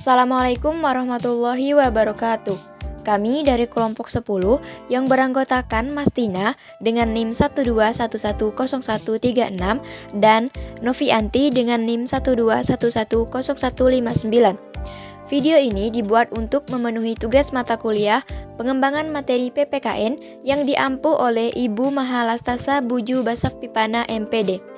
Assalamualaikum warahmatullahi wabarakatuh. Kami dari kelompok 10 yang beranggotakan Mas Tina dengan NIM 1211013 dan Novianti dengan NIM 121101159. Video ini dibuat untuk memenuhi tugas mata kuliah pengembangan materi PPKN yang diampu oleh Ibu Mahalastasa Buju Basaf Pipana MPD.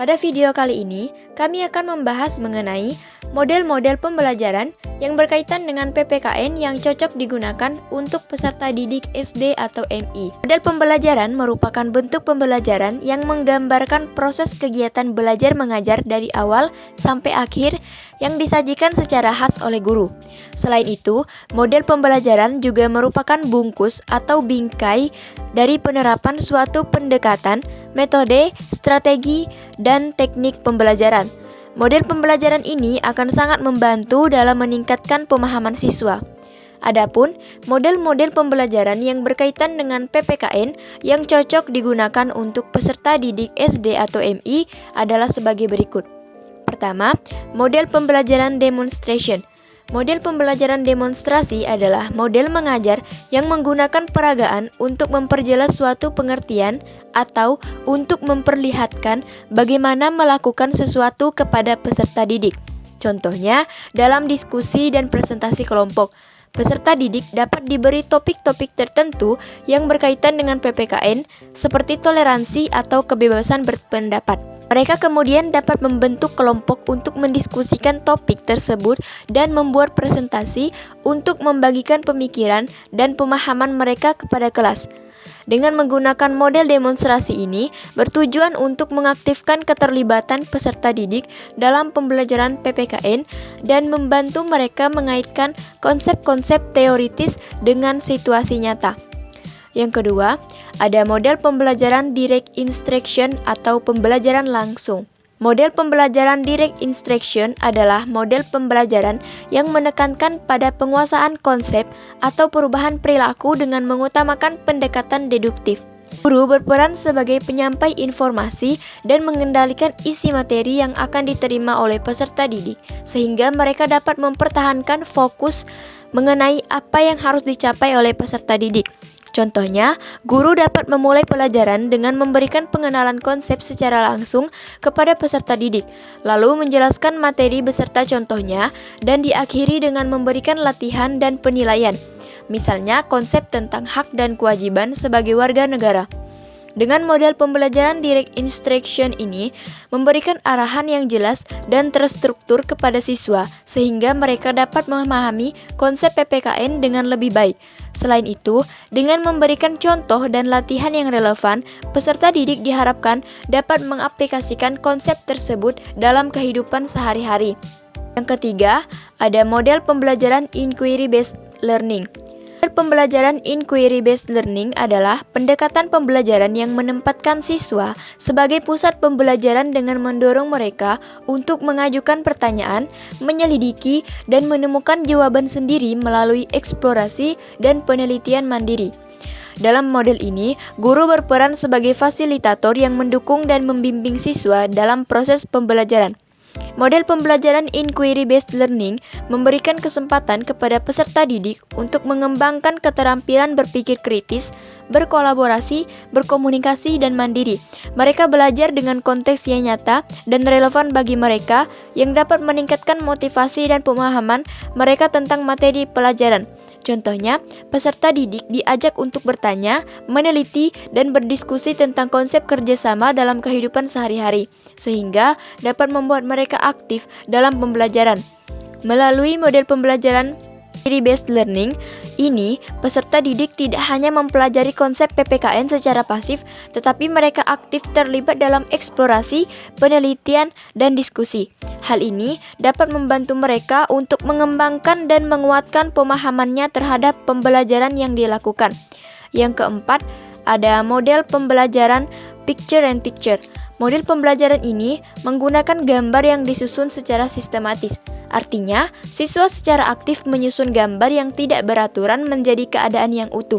Pada video kali ini, kami akan membahas mengenai model-model pembelajaran yang berkaitan dengan PPKN yang cocok digunakan untuk peserta didik SD atau MI. Model pembelajaran merupakan bentuk pembelajaran yang menggambarkan proses kegiatan belajar mengajar dari awal sampai akhir yang disajikan secara khas oleh guru. Selain itu, model pembelajaran juga merupakan bungkus atau bingkai dari penerapan suatu pendekatan, metode, strategi, dan teknik pembelajaran. Model pembelajaran ini akan sangat membantu dalam meningkatkan pemahaman siswa. Adapun model-model pembelajaran yang berkaitan dengan PPKN yang cocok digunakan untuk peserta didik SD atau MI adalah sebagai berikut. Pertama, model pembelajaran demonstration. Model pembelajaran demonstrasi adalah model mengajar yang menggunakan peragaan untuk memperjelas suatu pengertian atau untuk memperlihatkan bagaimana melakukan sesuatu kepada peserta didik. Contohnya, dalam diskusi dan presentasi kelompok, peserta didik dapat diberi topik-topik tertentu yang berkaitan dengan PPKN seperti toleransi atau kebebasan berpendapat. Mereka kemudian dapat membentuk kelompok untuk mendiskusikan topik tersebut dan membuat presentasi untuk membagikan pemikiran dan pemahaman mereka kepada kelas. Dengan menggunakan model demonstrasi ini, bertujuan untuk mengaktifkan keterlibatan peserta didik dalam pembelajaran PPKN dan membantu mereka mengaitkan konsep-konsep teoritis dengan situasi nyata. Yang kedua, ada model pembelajaran direct instruction atau pembelajaran langsung. Model pembelajaran direct instruction adalah model pembelajaran yang menekankan pada penguasaan konsep atau perubahan perilaku dengan mengutamakan pendekatan deduktif. Guru berperan sebagai penyampai informasi dan mengendalikan isi materi yang akan diterima oleh peserta didik, sehingga mereka dapat mempertahankan fokus mengenai apa yang harus dicapai oleh peserta didik. Contohnya, guru dapat memulai pelajaran dengan memberikan pengenalan konsep secara langsung kepada peserta didik, lalu menjelaskan materi beserta contohnya, dan diakhiri dengan memberikan latihan dan penilaian. Misalnya, konsep tentang hak dan kewajiban sebagai warga negara. Dengan model pembelajaran direct instruction ini, memberikan arahan yang jelas dan terstruktur kepada siswa, sehingga mereka dapat memahami konsep PPKN dengan lebih baik. Selain itu, dengan memberikan contoh dan latihan yang relevan, peserta didik diharapkan dapat mengaplikasikan konsep tersebut dalam kehidupan sehari-hari. Yang ketiga, ada model pembelajaran inquiry-based learning. Model pembelajaran inquiry-based learning adalah pendekatan pembelajaran yang menempatkan siswa sebagai pusat pembelajaran dengan mendorong mereka untuk mengajukan pertanyaan, menyelidiki, dan menemukan jawaban sendiri melalui eksplorasi dan penelitian mandiri. Dalam model ini, guru berperan sebagai fasilitator yang mendukung dan membimbing siswa dalam proses pembelajaran. Model pembelajaran inquiry-based learning memberikan kesempatan kepada peserta didik untuk mengembangkan keterampilan berpikir kritis, berkolaborasi, berkomunikasi, dan mandiri. Mereka belajar dengan konteks yang nyata dan relevan bagi mereka yang dapat meningkatkan motivasi dan pemahaman mereka tentang materi pelajaran. Contohnya, peserta didik diajak untuk bertanya, meneliti, dan berdiskusi tentang konsep kerjasama dalam kehidupan sehari-hari, sehingga dapat membuat mereka aktif dalam pembelajaran. Melalui model pembelajaran inquiry-based learning ini, peserta didik tidak hanya mempelajari konsep PPKN secara pasif, tetapi mereka aktif terlibat dalam eksplorasi, penelitian, dan diskusi. Hal ini dapat membantu mereka untuk mengembangkan dan menguatkan pemahamannya terhadap pembelajaran yang dilakukan. Yang keempat, ada model pembelajaran picture and picture. Model pembelajaran ini menggunakan gambar yang disusun secara sistematis. Artinya, siswa secara aktif menyusun gambar yang tidak beraturan menjadi keadaan yang utuh.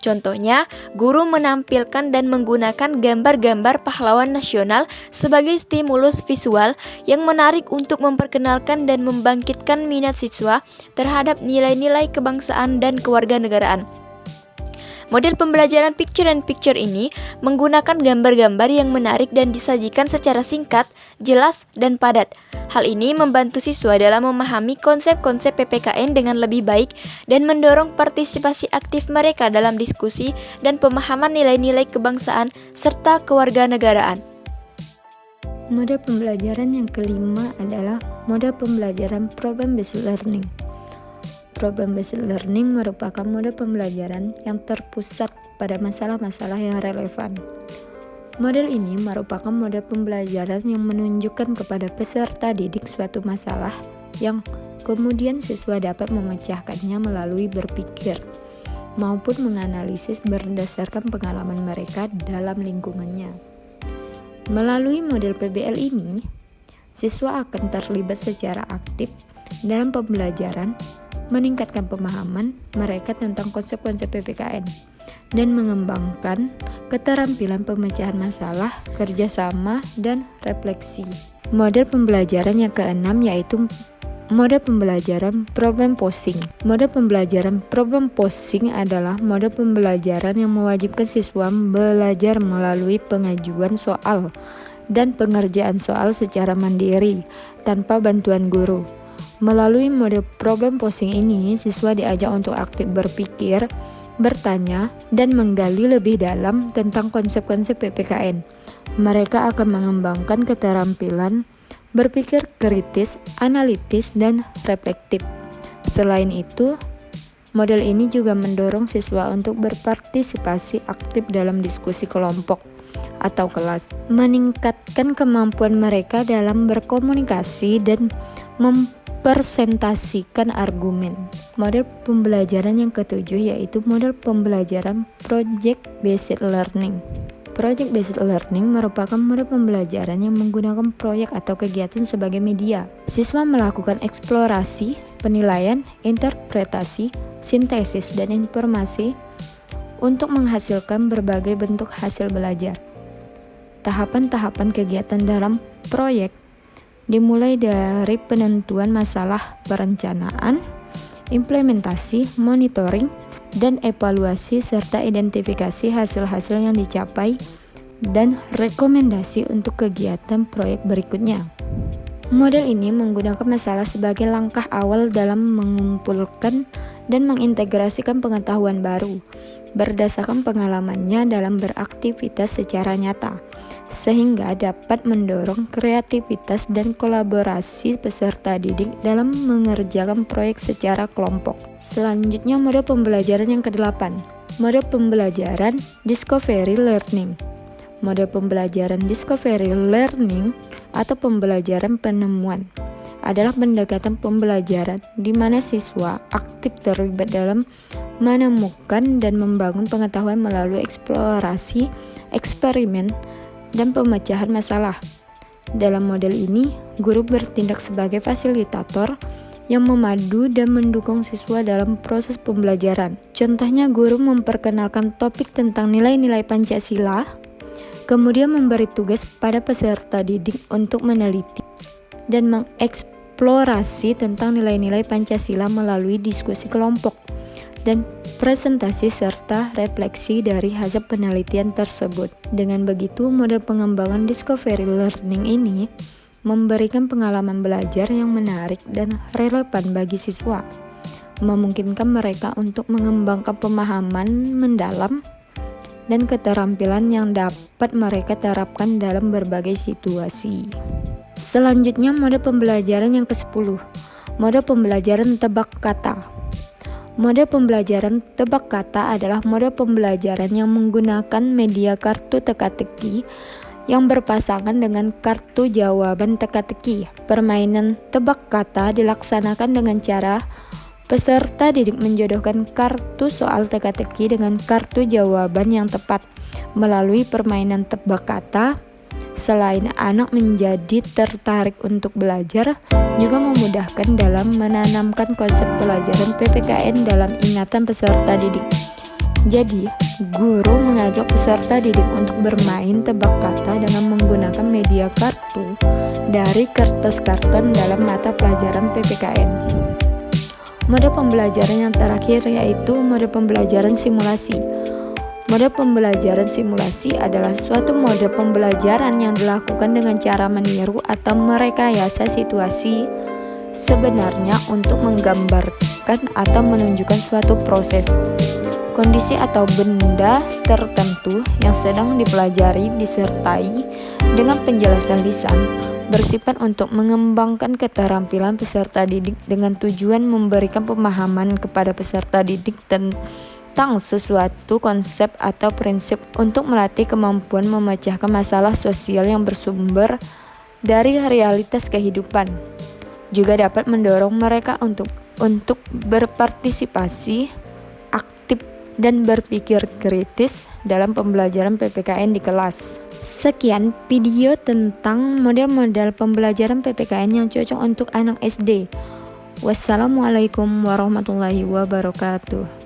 Contohnya, guru menampilkan dan menggunakan gambar-gambar pahlawan nasional sebagai stimulus visual yang menarik untuk memperkenalkan dan membangkitkan minat siswa terhadap nilai-nilai kebangsaan dan kewarganegaraan. Model pembelajaran picture-in-picture ini menggunakan gambar-gambar yang menarik dan disajikan secara singkat, jelas, dan padat. Hal ini membantu siswa dalam memahami konsep-konsep PPKN dengan lebih baik dan mendorong partisipasi aktif mereka dalam diskusi dan pemahaman nilai-nilai kebangsaan serta kewarganegaraan. Model pembelajaran yang kelima adalah model pembelajaran problem-based learning. Problem-based learning merupakan model pembelajaran yang terpusat pada masalah-masalah yang relevan. Model ini merupakan model pembelajaran yang menunjukkan kepada peserta didik suatu masalah yang kemudian siswa dapat memecahkannya melalui berpikir maupun menganalisis berdasarkan pengalaman mereka dalam lingkungannya. Melalui model PBL ini, siswa akan terlibat secara aktif dalam pembelajaran, meningkatkan pemahaman mereka tentang konsep-konsep PPKN, dan mengembangkan keterampilan pemecahan masalah, kerjasama, dan refleksi. Model pembelajaran yang keenam yaitu model pembelajaran problem posing. Model pembelajaran problem posing adalah model pembelajaran yang mewajibkan siswa belajar melalui pengajuan soal dan pengerjaan soal secara mandiri tanpa bantuan guru. Melalui model problem posing ini, siswa diajak untuk aktif berpikir, bertanya, dan menggali lebih dalam tentang konsep-konsep PPKN. Mereka akan mengembangkan keterampilan berpikir kritis, analitis, dan reflektif. Selain itu, model ini juga mendorong siswa untuk berpartisipasi aktif dalam diskusi kelompok atau kelas, meningkatkan kemampuan mereka dalam berkomunikasi dan mempresentasikan argumen. Model pembelajaran yang ketujuh yaitu model pembelajaran project-based learning. Project-based learning merupakan model pembelajaran yang menggunakan proyek atau kegiatan sebagai media. Siswa melakukan eksplorasi, penilaian, interpretasi, sintesis, dan informasi untuk menghasilkan berbagai bentuk hasil belajar. Tahapan-tahapan kegiatan dalam proyek dimulai dari penentuan masalah, perencanaan, implementasi, monitoring, dan evaluasi serta identifikasi hasil-hasil yang dicapai dan rekomendasi untuk kegiatan proyek berikutnya. Model ini menggunakan masalah sebagai langkah awal dalam mengumpulkan dan mengintegrasikan pengetahuan baru berdasarkan pengalamannya dalam beraktivitas secara nyata, sehingga dapat mendorong kreativitas dan kolaborasi peserta didik dalam mengerjakan proyek secara kelompok. Selanjutnya model pembelajaran yang ke-8, model pembelajaran discovery learning. Model pembelajaran discovery learning atau pembelajaran penemuan adalah pendekatan pembelajaran di mana siswa aktif terlibat dalam menemukan dan membangun pengetahuan melalui eksplorasi, eksperimen, dan pemecahan masalah. Dalam model ini, guru bertindak sebagai fasilitator yang memadu dan mendukung siswa dalam proses pembelajaran. Contohnya, guru memperkenalkan topik tentang nilai-nilai Pancasila, kemudian memberi tugas pada peserta didik untuk meneliti dan mengeksplorasi tentang nilai-nilai Pancasila melalui diskusi kelompok dan presentasi serta refleksi dari hasil penelitian tersebut. Dengan begitu, model pengembangan discovery learning ini memberikan pengalaman belajar yang menarik dan relevan bagi siswa, memungkinkan mereka untuk mengembangkan pemahaman mendalam dan keterampilan yang dapat mereka terapkan dalam berbagai situasi. Selanjutnya, model pembelajaran yang ke-10, model pembelajaran tebak kata. Model pembelajaran tebak kata adalah model pembelajaran yang menggunakan media kartu teka-teki yang berpasangan dengan kartu jawaban teka-teki. Permainan tebak kata dilaksanakan dengan cara peserta didik menjodohkan kartu soal teka-teki dengan kartu jawaban yang tepat. Melalui permainan tebak kata, selain anak menjadi tertarik untuk belajar, juga memudahkan dalam menanamkan konsep pelajaran PPKN dalam ingatan peserta didik. Jadi, guru mengajak peserta didik untuk bermain tebak kata dengan menggunakan media kartu dari kertas karton dalam mata pelajaran PPKN. Mode pembelajaran yang terakhir yaitu mode pembelajaran simulasi. Mode pembelajaran simulasi adalah suatu mode pembelajaran yang dilakukan dengan cara meniru atau merekayasa situasi sebenarnya untuk menggambarkan atau menunjukkan suatu proses, kondisi atau benda tertentu yang sedang dipelajari disertai dengan penjelasan lisan, bersifat untuk mengembangkan keterampilan peserta didik dengan tujuan memberikan pemahaman kepada peserta didik tentang sesuatu konsep atau prinsip untuk melatih kemampuan memecahkan masalah sosial yang bersumber dari realitas kehidupan. Juga dapat mendorong mereka untuk berpartisipasi aktif dan berpikir kritis dalam pembelajaran PPKN di kelas. Sekian video tentang model-model pembelajaran PPKN yang cocok untuk anak SD. Wassalamualaikum warahmatullahi wabarakatuh.